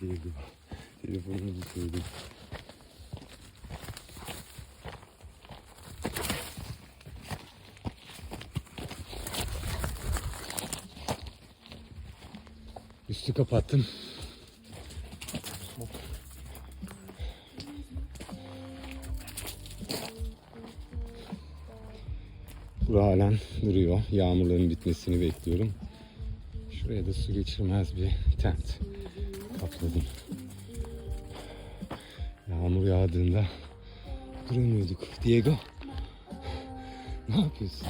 Diego. Telefonumuzu söyledik. Üstü kapattım. Bura halen duruyor. Yağmurların bitmesini bekliyorum. Şuraya da su geçirmez bir tent kapladım. Yağmur yağdığında duramıyorduk. Diego, ne yapıyorsun?